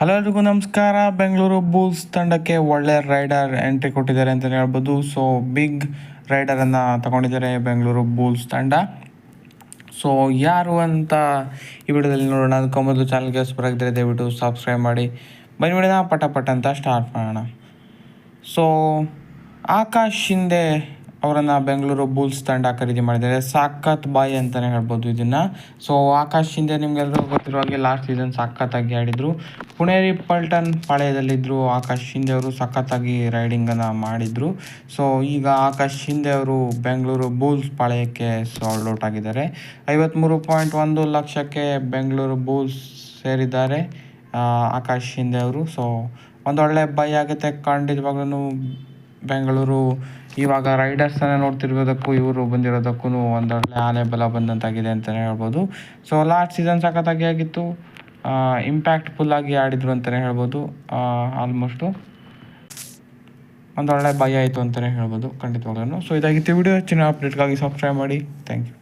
Hello ಎಲ್ರಿಗೂ ನಮಸ್ಕಾರ. Bengaluru Bulls ತಂಡಕ್ಕೆ ಒಳ್ಳೆ ರೈಡರ್ ಎಂಟ್ರಿ ಕೊಟ್ಟಿದ್ದಾರೆ ಅಂತಲೇ ಹೇಳ್ಬೋದು. ಸೊ ಬಿಗ್ ರೈಡರನ್ನು ತಗೊಂಡಿದ್ದಾರೆ ಬೆಂಗಳೂರು ಬುಲ್ಸ್ ತಂಡ. ಸೊ ಯಾರು ಅಂತ ಈ ವಿಡಿಯೋದಲ್ಲಿ ನೋಡೋಣ. ಅದಕ್ಕೆ ಮೊದಲು ಚಾನಲ್ಗೆ ಹೊಸಬರಾಗಿದ್ದರೆ ದಯವಿಟ್ಟು ಸಬ್ಸ್ಕ್ರೈಬ್ ಮಾಡಿ. ಬನ್ನಿ ವಿಡಿಯೋನ ಪಟ ಅಂತ ಸ್ಟಾರ್ಟ್ ಮಾಡೋಣ. ಸೊ ಆಕಾಶ್ ಶಿಂದೆ ಅವರನ್ನು ಬೆಂಗಳೂರು ಬುಲ್ಸ್ ತಂಡ ಖರೀದಿ ಮಾಡಿದ್ದಾರೆ. ಸಾಕತ್ ಬಾಯಿ ಅಂತಲೇ ಹೇಳ್ಬೋದು ಇದನ್ನು. ಸೊ ಆಕಾಶ್ ಶಿಂದೆ ನಿಮಗೆಲ್ಲರೂ ಗೊತ್ತಿರೋ ಹಾಗೆ ಲಾಸ್ಟ್ ಸೀಸನ್ ಸಖತ್ತಾಗಿ ಆಡಿದರು. ಪುಣೇರಿ ಪಲ್ಟನ್ ಪಾಳ್ಯದಲ್ಲಿದ್ದರು ಆಕಾಶ್ ಶಿಂದೆ ಅವರು. ಸಖತ್ತಾಗಿ ರೈಡಿಂಗನ್ನು ಮಾಡಿದರು. ಸೊ ಈಗ ಆಕಾಶ್ ಶಿಂದೆ ಅವರು ಬೆಂಗಳೂರು ಬುಲ್ಸ್ ಪಾಳ್ಯಕ್ಕೆ ಸಾಲ್ಡ್ ಔಟ್ ಆಗಿದ್ದಾರೆ. 53.1 ಲಕ್ಷಕ್ಕೆ ಬೆಂಗಳೂರು ಬುಲ್ಸ್ ಸೇರಿದ್ದಾರೆ ಆಕಾಶ್ ಶಿಂದೆ ಅವರು. ಸೊ ಒಂದೊಳ್ಳೆ ಬೈ ಆಗುತ್ತೆ ಖಂಡಿತವಾಗ್ಲೂ. ಬೆಂಗಳೂರು ಇವಾಗ ರೈಡರ್ಸನ್ನು ನೋಡ್ತಿರೋದಕ್ಕೂ ಇವರು ಬಂದಿರೋದಕ್ಕೂ ಒಂದೊಳ್ಳೆ ಆನೆ ಬಲ ಬಂದಂತಾಗಿದೆ ಅಂತಲೇ ಹೇಳ್ಬೋದು. ಸೊ ಲಾಸ್ಟ್ ಸೀಸನ್ ಸಖತ್ತಾಗಿ ಆಗಿತ್ತು. ಇಂಪ್ಯಾಕ್ಟ್ಫುಲ್ಲಾಗಿ ಆಡಿದರು ಅಂತಲೇ ಹೇಳ್ಬೋದು. ಆಲ್ಮೋಸ್ಟು ಒಂದೊಳ್ಳೆ ಭಯ ಆಯಿತು ಅಂತಲೇ ಹೇಳ್ಬೋದು ಖಂಡಿತವಾಗ್ಲೂ. ಸೊ ಇದಾಗಿತ್ತು ವಿಡಿಯೋ. ಹೆಚ್ಚಿನ ಅಪ್ಡೇಟ್ಗಾಗಿ ಸಬ್ಸ್ಕ್ರೈಬ್ ಮಾಡಿ. Thank you.